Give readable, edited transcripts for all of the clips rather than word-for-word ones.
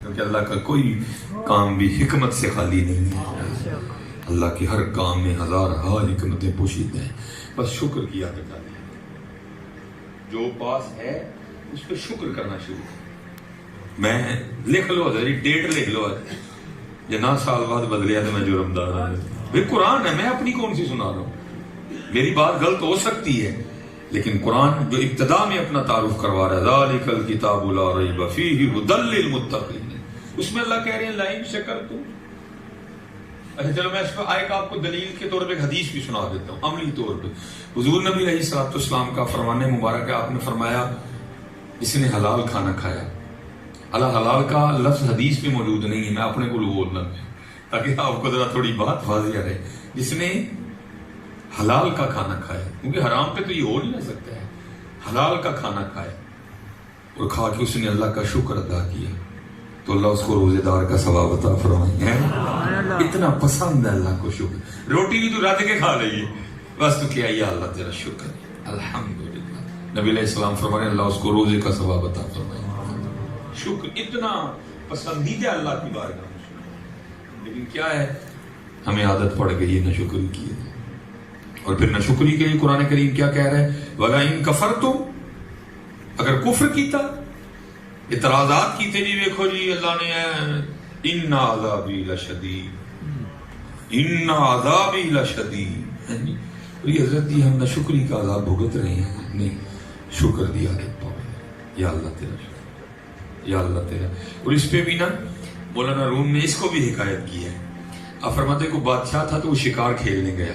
کیونکہ اللہ کا کوئی کام بھی حکمت سے خالی نہیں ہے. اللہ کے ہر کام میں ہزار حکمتیں پوشیدہ ہیں. بس شکر کی عادت ڈالیں. جو پاس ہے اس پہ شکر کرنا شروع. میں لکھ لو حضرت ڈیٹ لکھ لو جنا سال بعد بدلیا تو میں جرمدار ہوں. بھائی قرآن ہے, میں اپنی کون سی سنا رہا ہوں. میری بات غلط ہو سکتی ہے لیکن قرآن جو ابتدا میں اپنا تعارف کروا رہا ہے ذالک الکتاب لا ریب فیہ ھدی للمتقین, اس میں اللہ کہہ رہے ہیں لئن شکرتم. اچھا چلو میں اس پہ آئے آپ کو دلیل کے طور پہ ایک حدیث بھی سنا دیتا ہوں عملی طور پہ. حضور نبی علیہ الصلوۃ والسلام کا فرمان مبارک ہے, آپ نے فرمایا جس نے حلال کھانا کھایا. اللہ حلال کا لفظ حدیث میں موجود نہیں ہے, میں اپنے کو بولنا تاکہ آپ کو ذرا تھوڑی بات واضح رہے. جس نے حلال کا کھانا کھایا, کیونکہ حرام پہ تو یہ ہو نہیں سکتا ہے, حلال کا کھانا کھایا اور کھا کے اس نے اللہ کا شکر ادا کیا تو اللہ اس کو روزے دار کا ثواب عطا فرمائے. اتنا پسند ہے اللہ کو شکر. روٹی بھی تو رات کے کھا رہی ہے بس تو کیا یا اللہ تیرا شکر الحمدللہ. نبی علیہ السلام فرمانے اللہ اس کو روزے کا ثواب عطا فرمائے. شکر اتنا پسندیدہ اللہ کی بارگاہ میں. لیکن کیا ہے ہمیں عادت پڑ گئی ہے نہ شکر کی ہے. اور پھر نہ شکری کے لیے قرآن کریم کیا کہہ رہے ہیں وَلَئِن كَفَرْتُمْ, اگر کفر کیتا اعتراضات کیتے جی دیکھو جی اللہ نے اِنَّ عَذَابِي لَشَدِيدٌ اِنَّ عَذَابِي لَشَدِيدٌ. یہ حضرت جی ہم نہ شکری کا عذاب بھگت رہے ہیں, نہیں شکر دی عادت پاؤ. یا اللہ تیرا شکر, یا اللہ تیرا. اور اس پہ بھی نا مولانا روم نے اس کو بھی حکایت کی ہے. آپ فرماتے کو بادشاہ تھا تو وہ شکار کھیلنے گیا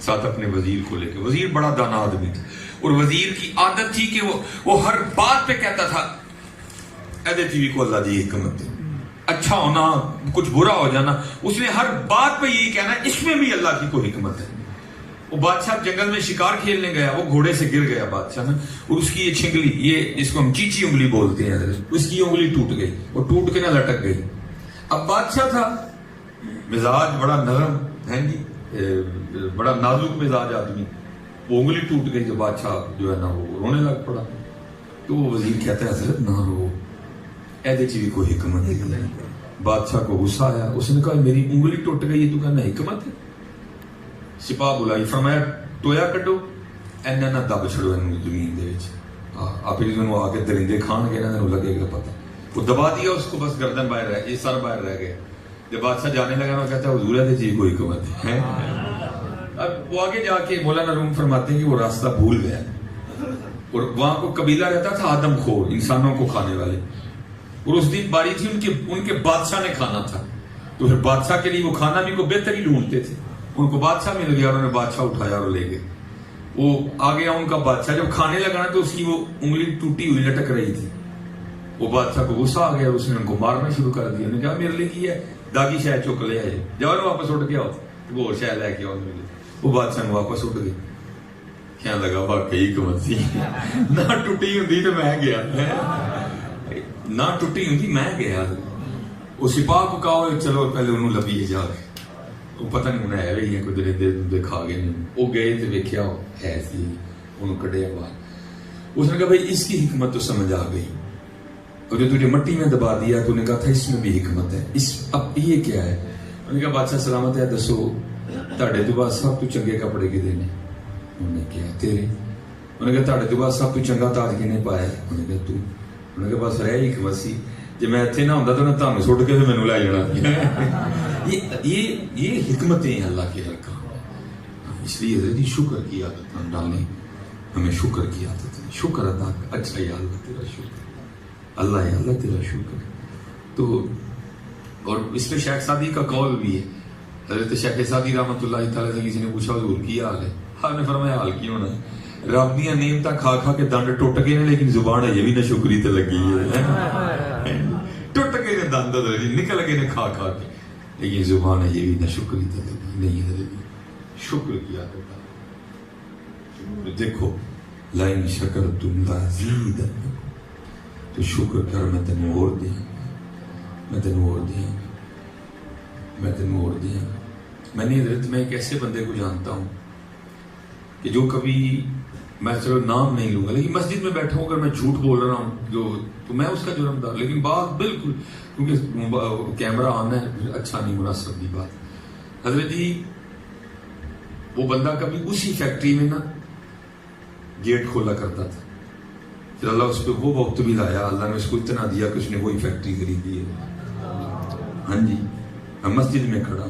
ساتھ اپنے وزیر کو لے کے. وزیر بڑا دانا آدمی تھا اور وزیر کی عادت تھی کہ وہ ہر بات پہ کہتا تھا ایدے ٹی وی کو اللہ دی حکمت ہے, اچھا ہونا کچھ برا ہو جانا, اس نے ہر بات پہ یہی کہنا اس میں بھی اللہ کی کوئی حکمت ہے. وہ بادشاہ جنگل میں شکار کھیلنے گیا, وہ گھوڑے سے گر گیا بادشاہ نا, اور اس کی یہ چھنگلی, یہ جس کو ہم چیچی انگلی بولتے ہیں, اس کی انگلی ٹوٹ گئی, وہ ٹوٹ کے نہ لٹک گئی. اب بادشاہ تھا مزاج بڑا نرم ہے جی, بڑا نازک مزاج آدمی, وہ انگلی ٹوٹ گئی تو بادشاہ جو ہے نا وہ رونے لگ پڑا. تو وہ وزیر کہتا ہے حضرت نہ رو, ایدے چیز کوئی حکمت نہیں. بادشاہ کو غصہ آیا, اس نے کہا میری انگلی ٹوٹ گئی تو کہنا حکمت ہے. سپاہ بلائی, فرمایا ٹویا کٹو اینا نہ دب چھڑو زمین دے وچ, آپ انہوں آ کے درندے کھان گے انہوں لگے گا پتہ. وہ دبا دیا اس کو, بس گردن باہر رہ, یہ سر باہر رہ گئے. جب بادشاہ جانے لگا وہ کہتا ہے حضور ہے جی کوئی حکمت ہے. اب وہ آگے جا کے مولانا روم فرماتے ہیں کہ وہ راستہ بھول گیا اور وہاں کو قبیلہ رہتا تھا آدم خور, انسانوں کو کھانے والے, اور اس دن باری تھی ان کے بادشاہ نے کھانا تھا. تو پھر بادشاہ کے لیے وہ کھانا بھی کو بہتر ہی ڈھونڈتے تھے. ان کو بادشاہ مل گیا, انہوں نے بادشاہ اٹھایا اور لے گئے. وہ آ گیا ان کا بادشاہ, جب کھانے لگا تو اس کی وہ انگلی ٹوٹی ہوئی لٹک رہی تھی. وہ بادشاہ کو غصہ آ گیا, اس نے ان کو مارنا شروع کر دیا. نے کہا میرے لیے کی ہے داغی شاید چک لے آئے, جب واپس اٹھ گیا وہ شاید لے کے آؤ. وہ بادشاہ نے واپس اٹھ گئی. کیا لگا واقعی حکمت تھی, نہ ٹوٹی ہوتی تو میں گیا, نہ ٹوٹی ہوتی میں گیا. وہ سپاہ کو کہا چلو پہلے انہوں لبی جا کے, وہ پتہ نہیں انہیں ہے رہی ہے کوئی درندے کھا گئے نہیں. وہ گئے تو ویکھیا ہے سی, انہوں کڈیا باہر. اس نے کہا بھائی اس کی حکمت تو سمجھ آ گئی, اور جو تجھے مٹی میں دبا دیا تو نے کہا تھا اس میں بھی حکمت ہے. اب یہ کیا ہے؟ انہوں نے کہا بادشاہ سلامت ہے, دسو تاڑے تو بعد سب تو چنگے کپڑے کے دینے. انہوں نے کہا تیرے. انہوں نے کہا تاڑے تو بعد سب تو چنگا تاج کے نہیں پایا. انہوں نے کہا تو. انہوں نے کہا بس رہے حکمت سی, جب میں اتنے نہ ہوتا تو انہیں تانوں سٹ کے مینوں لے جانا. یہ حکمتیں ہیں اللہ کے ہر کام. اس لیے حضرت شکر کی عادت ہم ڈالیں, ہمیں شکر کی عادت ہے. شکر ادا, اچھا یا اللہ تیرا شکر, اللہ یا اللہ تیرا شکر. تو اور اس میں شیخ سعدی کا قول بھی ہے. حضرت شیخ سعدی رحمۃ اللہ تعالیٰ سے کسی نے پوچھا حضور کی حال ہے؟ آپ نے فرمایا حال کی ہونا ہے, رب دیا نعمتاں کھا کھا کے دند ٹوٹ گئے لیکن زبان ہے یہ بھی نہ شکری تے لگی ہے. ٹوٹ گئے نے دند نکل گئے نے کھا کھا کے, لیکن زبان ہے یہ بھی نہ شکری تے لگی نہیں ہے. شکر کی عادت. دیکھو لئن شکرتم لازیدنکم, تو شکر کر میں تینوں اور دیا, میں تینوں اور دیا, میں تینوں اور دیا. میں نے حضرت میں ایک ایسے بندے کو جانتا ہوں کہ جو کبھی میں چلو نام نہیں لوں گا، لیکن مسجد میں بیٹھا ہوں اگر میں جھوٹ بول رہا ہوں تو میں اس کا جرم دار، لیکن بات بالکل کیونکہ کیمرہ آنا ہے اچھا نہیں مناسب بھی بات. حضرت جی وہ بندہ کبھی اسی فیکٹری میں نا گیٹ کھولا کرتا تھا، پھر اللہ اس پہ وہ وقت بھی لایا، اللہ نے اس کو اتنا دیا کہ اس نے وہی فیکٹری خریدی ہے. ہاں جی میں مسجد میں کھڑا،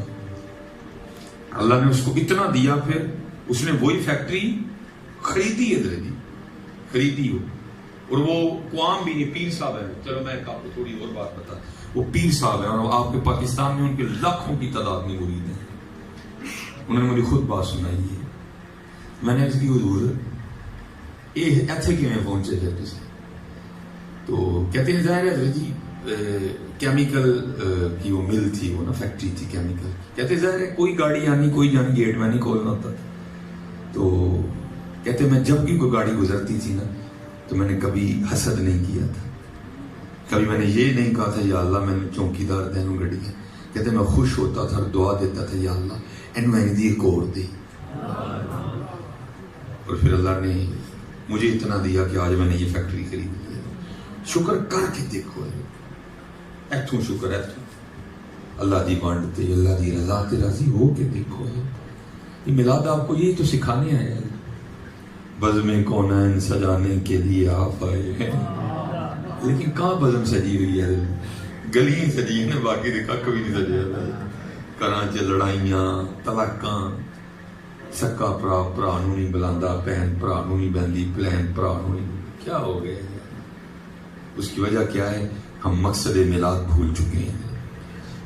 اللہ نے اس کو اتنا دیا، پھر اس نے وہی فیکٹری خریدی ہے جی، خریدی ہو. اور وہ قوام بھی نہیں، پیر صاحب ہے. چلو میں آپ کو تھوڑی اور بات بتا، وہ پیر صاحب ہیں اور آپ کے پاکستان میں ان کے لاکھوں کی تعداد میں مرید ہیں. انہوں نے مجھے خود بات سنائی ہے. میں نے اس کی حضور یہ ایتھے کیویں پہنچے گئے تھے؟ تو کہتے ہیں ظاہر ہے حضرت جی کیمیکل کی وہ مل تھی، وہ نا فیکٹری تھی کیمیکل. کہتے ظاہر ہے کوئی گاڑی آنی کوئی جانی گیٹ میں نہیں کھولنا ہوتا. تو کہتے میں جب بھی کوئی گاڑی گزرتی تھی نا تو میں نے کبھی حسد نہیں کیا تھا، کبھی میں نے یہ نہیں کہا تھا یا اللہ میں نے چوکی دار دینوں گڑی ہے. کہتے میں خوش ہوتا تھا اور دعا دیتا تھا یا اللہ ان میں نے دی ایک اور دی. اور پھر اللہ نے مجھے اتنا دیا کہ آج میں نے یہ فیکٹری خرید لی. شکر کر کے دیکھو، ایتھوں شکر ایتھوں اللہ دی بانٹتے، اللہ دی رضا تے راضی ہو کے دیکھو. یہ میلاد آپ کو یہی تو سکھانے آئے ہیں، بزم کونین سجانے کے لیے آپ آئے ہیں. لیکن کہاں بزم سجی ہوئی ہے؟ گلیاں سجی ہیں، باقی دیکھا کبھی نہیں سجیا. گھراں چ لڑائیاں طلاقاں، سکا پرا پرا نوں نہیں بلاندا، بہن پرا نوں نہیں بہندی، بہن پرا نوں نہیں. کیا ہو گیا؟ اس کی وجہ کیا ہے؟ ہم مقصد میلاد بھول چکے ہیں،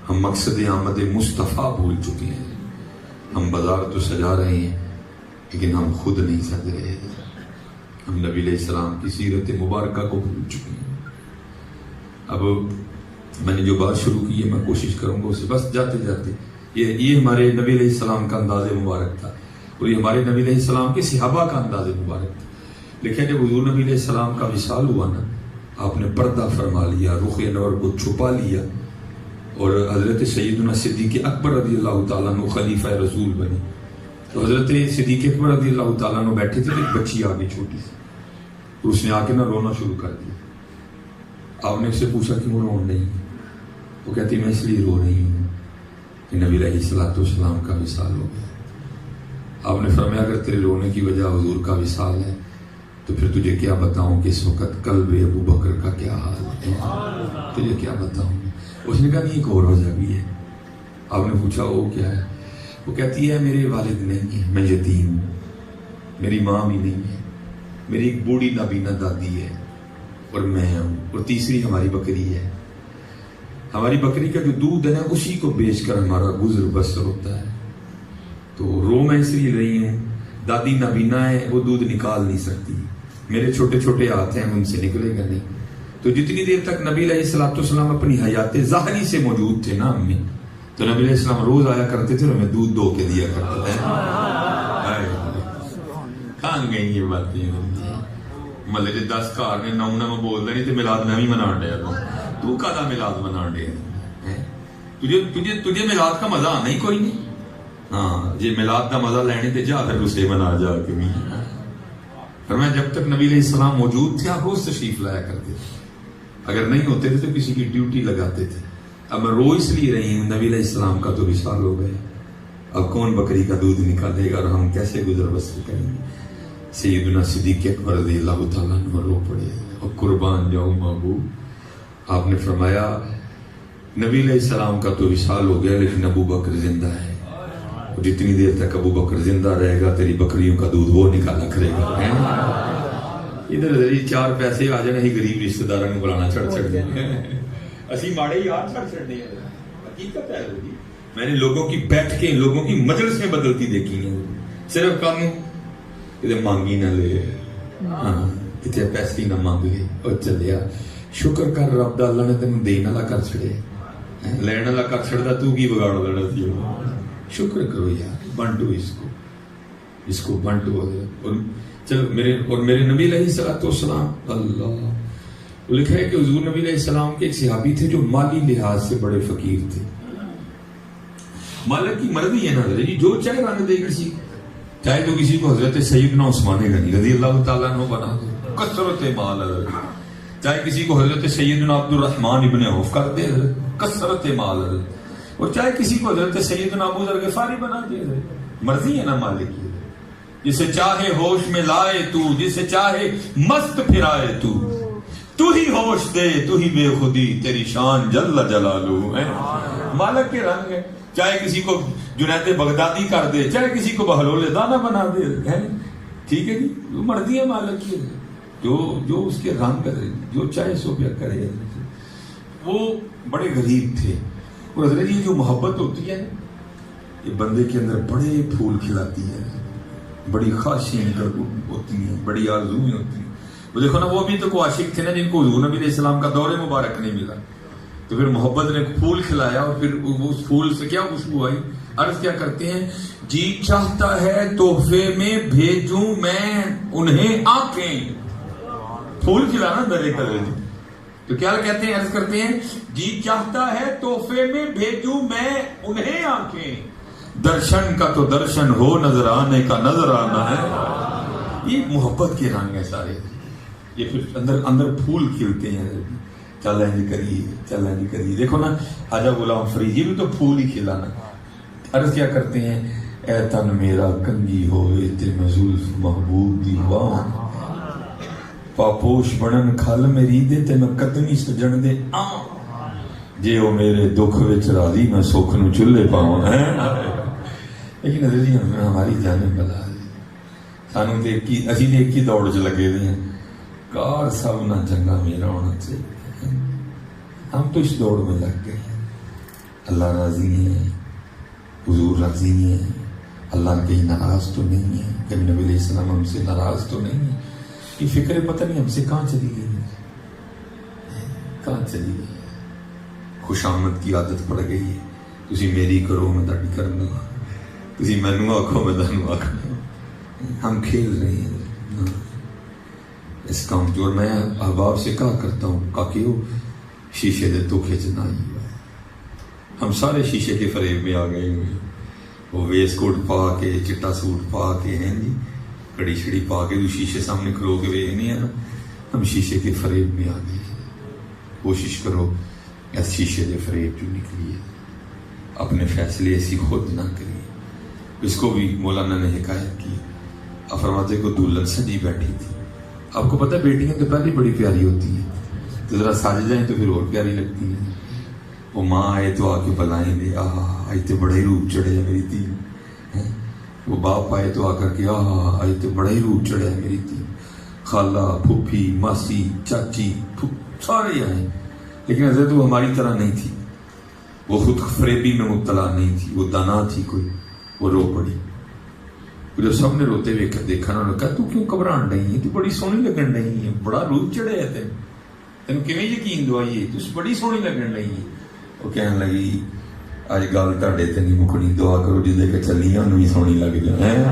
ہم مقصد آمد مصطفیٰ بھول چکے ہیں. ہم بازار تو سجا رہے ہیں لیکن ہم خود نہیں سج رہے. ہم نبی علیہ السلام کی سیرت مبارکہ کو بھول چکے ہیں. اب میں نے جو بات شروع کی ہے میں کوشش کروں گا اسے بس جاتے جاتے یہ ہمارے نبی علیہ السلام کا انداز مبارک تھا، اور یہ ہمارے نبی علیہ السلام کے صحابہ کا انداز مبارک تھا. لیکن جب حضور نبی علیہ السلام کا وصال ہوا نا، آپ نے پردہ فرما لیا، رخ انور کو چھپا لیا، اور حضرت سیدنا صدیق اکبر رضی اللہ تعالیٰ عنہ خلیفہ رسول بنے. تو حضرت صدیق اکبر رضی اللہ تعالیٰ عنہ بیٹھے تھے، ایک بچی آ گئی چھوٹی سی، تو اس نے آ کے نا رونا شروع کر دیا. آپ نے اس سے پوچھا کہ وہ رو نہیں؟ وہ کہتی میں اس لیے رو رہی ہوں کہ نبی علیہ الصلوۃ والسلام کا وصال ہو گیا. آپ نے فرمایا اگر تیرے رونے کی وجہ حضور کا وصال ہے تو پھر تجھے کیا بتاؤں کہ اس وقت قلب ابو بکر کا کیا حال ہے، تجھے کیا بتاؤں. اس نے کہا نہیں ایک اور وجہ بھی ہے. آپ نے پوچھا وہ کیا ہے؟ وہ کہتی ہے میرے والد نہیں ہے، میں یتیم ہوں، میری ماں بھی نہیں ہے، میری ایک بوڑھی نابینا دادی ہے اور میں ہوں، اور تیسری ہماری بکری ہے. ہماری بکری کا جو دودھ ہے نا اسی کو بیچ کر ہمارا گزر بسر ہوتا ہے. تو رو میں اس لیے رہی ہوں، دادی نابینا ہے، وہ دودھ نکال نہیں سکتی، میرے چھوٹے چھوٹے ہاتھ ہیں ان سے نکلے گا نہیں. تو جتنی دیر تک نبی علیہ الصلوۃ والسلام اپنی حیات ظاہری سے موجود تھے نا امی، تو نبی علیہ السلام روز آیا کرتے تھے اور ہمیں دودھ دو کے دیا کرتے تھے. کہاں گئی یہ باتیں؟ مطلب 10 گھر نے 9 میں بول دیں تو میلاد میں بھی منا ڈیا تو کہاں میلاد منا ڈیا؟ تجھے میلاد کا مزہ آنا ہی کوئی نہیں. ہاں جی میلاد کا مزہ لینے تے جا پھر اسے منا جا کے بھی. فرمایا جب تک نبی علیہ السلام موجود تھے آپ روز تشریف لایا کرتے تھے، اگر نہیں ہوتے تھے تو کسی کی ڈیوٹی لگاتے تھے. اب میں رو اس لیے رہی ہوں نبی علیہ السلام کا تو وصال ہو گئے، اب کون بکری کا دودھ نکالے گا اور ہم کیسے گزر بسر کریں گے. سیدنا صدیق اکبر رضی اللہ تعالیٰ عنہ رو پڑے اور قربان جاؤں محبوب. آپ نے فرمایا نبی علیہ السلام کا تو وصال ہو گیا لیکن ابو بکر زندہ ہے، جتنی دیر تک ابو بکر زندہ رہے گا تیری بکریوں کا دودھ وہ نکالا کرے گا. ادھر ادھر 4 پیسے آ جانے ہی غریب رشتہ داروں کو بلانا چڑھ دیں اسی ماڑے یار چڑھ دیں. حقیقت ہے جی، میں نے لوگوں کی بیٹھ کے لوگوں کی مجلس میں بدلتی دیکھی ہیں. صرف قانون ادھر مانگی نہ لے، اتنے پیسے نہ مانگ لے اور چلیا. شکر کر رب دا اللہ نے تینوں دین والا کر چھڑے، لین والا کر چھڑدا تو کی بگاڑ لینا سی. شکر کرو یار، بانٹو اس کو بانٹو. اور چلو میرے نبی علیہ الصلوۃ والسلام اللہ لکھا ہے کہ حضور نبی علیہ السلام کے ایک صحابی تھے جو مالی لحاظ سے بڑے فقیر تھے. مالک کی مرضی ہے نا جی، جو چاہے رنگ دے کسی. چاہے تو کسی کو حضرت سیدنا عثمان غنی رضی اللہ تعالیٰ عنہ بنا دے، کثرت مال ہے، چاہے کسی کو حضرت سیدنا عبد الرحمن ابن عوف کر دے، کثرت مال ہے، اور چاہے کسی کو حضرت سیدنا ابو ذر غفاری بنا دے، مرضی ہے نا مالک کی، جسے چاہے ہوش میں لائے تو، جسے چاہے مست پھرائے تو ہی ہوش دے، تو ہی بے خودی، تیری شان جل جلالہ ہے، مالک کے رنگ ہے، چاہے کسی کو جنید بغدادی کر دے، چاہے کسی کو بہلول دانا بنا دے، ٹھیک ہے جی، وہ مرضی ہے مالک کی، جو اس کے رنگ کرے، جو چاہے سو پیا کرے۔ وہ بڑے غریب تھے، اور حضرت یہ جو محبت ہوتی ہے یہ بندے کے اندر بڑے پھول کھلاتی ہے، بڑی خواہشیں ہوتی ہیں، بڑی آرزویں ہوتی ہیں۔ وہ دیکھو نا، وہ بھی تو کوئی عاشق تھے نا جن کو حضور نبی علیہ السلام کا دور مبارک نہیں ملا، تو پھر محبت نے پھول کھلایا، اور پھر اس پھول سے کیا خوشبو آئی؟ عرض کیا کرتے ہیں، جی چاہتا ہے تحفے میں بھیجوں میں انہیں آنکھیں، پھول کھلانا درے کرے، تو کیا کہتے ہیں؟ عرض کرتے ہیں، جی چاہتا ہے تحفے میں بھیجوں میں انہیں آنکھیں، درشن کا تو درشن ہو، نظر آنے کا نظر آنا ہے۔ یہ محبت کے رنگ ہے سارے، یہ پھر اندر پھول کھلتے ہیں، چیلنج کریے، چیلنج کریے۔ دیکھو نا خواجہ غلام فرید، یہ بھی تو پھول ہی کھلانا۔ عرض کیا کرتے ہیں، اے تن میرا کنگی ہوئے تے میں زلف محبوب دیوان، پاپوش بڑن کھل میری دے تے میں قدمی سجن دے آن، جے وہ میرے دکھ وچ راضی میں سکھ نو چلے پاؤں۔ لیکن حضرت جی ہماری جانیں بلا دی، سانوں تے اسی نے ایک ہی دوڑ چ لگے دے ہیں، کار سب نہ چنگا میرا ہونا چاہیے، ہم تو اس دوڑ میں لگ گئے ہیں۔ اللہ راضی ہے، حضور راضی ہے، اللہ کہیں ناراض تو نہیں ہے، کبھی نبی علیہ السلام ہم سے ناراض تو نہیں ہے۔ یہ فکر پتہ نہیں ہم سے کہاں چلی گئی ہے، کہاں چلی گئی ہے۔ خوش آمد کی عادت پڑ گئی ہے، تسی میری کرو میں تاڑی کرنا، تسی مینوں آکھو میں تانوں آکھنا، ہم کھیل رہے ہیں اس کام جو۔ اور میں احباب سے کہا کرتا ہوں، کہ وہ شیشے دے تو کھچنا ہی ہے، ہم سارے شیشے کے فریب میں آ گئے ہوئے، وہ ویس کوٹ پا کے، چٹا سوٹ پا کے ہیں جی، کڑی چھڑی پا کے، تو شیشے سامنے کھلو کے ویکھنے ہیں نا، ہم شیشے کے فریب میں آ گئے۔ کوشش کرو اس شیشے کے فریب جو نکلیے، اپنے فیصلے ایسی خود نہ کریے۔ اس کو بھی مولانا نے حکایت کی، فرماتے کو دلہن سجی بیٹھی تھی۔ آپ کو پتہ ہے بیٹیاں تو پہلے بڑی پیاری ہوتی ہیں، تو ذرا سج جائیں تو پھر اور پیاری لگتی ہیں۔ وہ ماں آئے تو آ کے بلائیں گے، آج تو بڑا ہی روپ چڑھے ہے میری تھی۔ وہ باپ آئے تو آ کر کے، آج تو بڑا ہی روپ چڑھے ہے میری تھی۔ خالہ، پھوپھی، ماسی، چاچی، سارے آئے، لیکن حضرت وہ ہماری طرح نہیں تھی، وہ خود فریبی میں مبتلا نہیں تھی، وہ دانا تھی کوئی، وہ رو پڑی۔ جب سب نے روتے ہوئے دیکھا، انہوں نے کہا تو کیوں گھبران رہی ہے، تو بڑی سونی لگن رہی ہے، بڑا روپ چڑھے ہے تین کیویں یقین دوائی ہے، تو بڑی سونی لگن رہی ہے۔ وہ کہنے لگی، اج گل تہاڈے تے نہیں مکنی، دعا کرو جی کہ چلی انہوں ہی سونی لگ جائے۔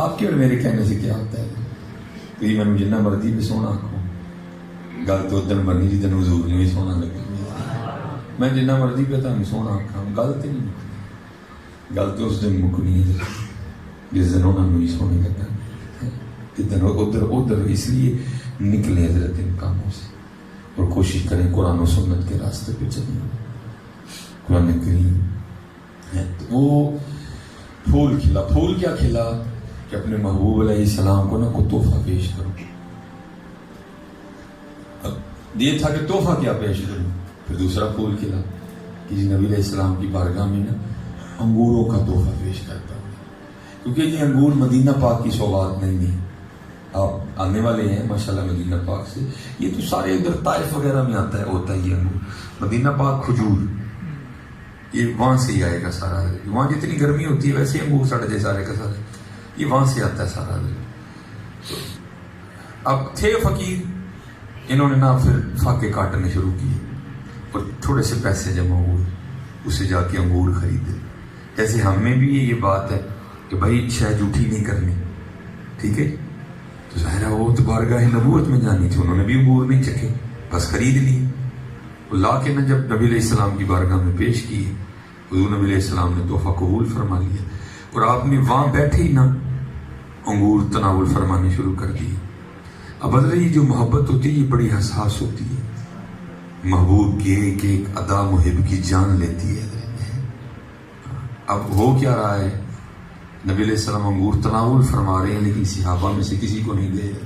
آپ کے اور میرے کہنے سے کیا ہوتا ہے؟ تو یہ میں جنہ مرضی بھی سونا آکھوں، گل تو ادھر بنی جی تین حضور نے بھی سونا لگے، میں جنہ مرضی پہ تمہیں سونا آکھاں، گل تو نہیں مکنی، گل تو اس دن مکنی ہے جس دن انہوں نے سونے لگا، جدن ادھر اس لیے نکلے حضرت ان کاموں سے، اور کوشش کریں قرآن و سنت کے راستے پہ چلیں۔ قرآن کریم ہے تو وہ پھول کھلا، پھول کیا کھلا کہ اپنے محبوب علیہ السلام کو نا کو تحفہ پیش کرو۔ اب یہ تھا کہ تحفہ کیا پیش کروں، پھر دوسرا پھول کھلا کہ جی نبی علیہ السلام کی بارگاہ میں نا انگوروں کا تحفہ پیش کرتا ہوں، کیونکہ یہ انگور مدینہ پاک کی سوغات نہیں ہے۔ آپ آنے والے ہیں ماشاءاللہ مدینہ پاک سے، یہ تو سارے ادھر طائف وغیرہ میں آتا ہے، ہوتا ہی انگور، مدینہ پاک کھجور، یہ وہاں سے ہی آئے گا سارا، وہاں جتنی گرمی ہوتی ہے ویسے انگور سڑ جائے سارے کا سارے، یہ وہاں سے آتا ہے سارا۔ اب تھے فقیر، انہوں نے نا پھر فاقے کاٹنے شروع کیے، اور تھوڑے سے پیسے جمع ہوئے، اسے جا کے انگور خریدے۔ جیسے ہم میں بھی یہ بات ہے کہ بھائی شے جھوٹی نہیں کرنی، ٹھیک ہے، تو ظاہر ہے وہ تو بارگاہ نبوت میں جانی تھی، انہوں نے بھی انگور نہیں چکھے، بس خرید لی۔ وہ لا کے نا جب نبی علیہ السلام کی بارگاہ میں پیش کی، حضور نبی علیہ السلام نے تحفہ قبول فرما لیا۔ اور آپ نے وہاں بیٹھے ہی نا انگور تناول فرمانے شروع کر دیے. اب حضرت یہ جو محبت ہوتی ہے یہ بڑی حساس ہوتی ہے. محبوب کی ایک ایک ادا محب کی جان لیتی ہے. اب ہو کیا رہا ہے؟ نبی علیہ السلام انگور تناول فرما رہے ہیں لیکن صحابہ میں سے کسی کو نہیں دے رہے.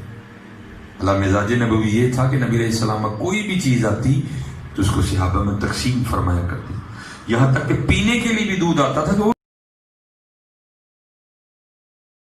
اللہ مزاج نبوی یہ تھا کہ نبی علیہ السلام میں کوئی بھی چیز آتی تو اس کو صحابہ میں تقسیم فرمایا کرتے. یہاں تک کہ پینے کے لیے بھی دودھ آتا تھا تو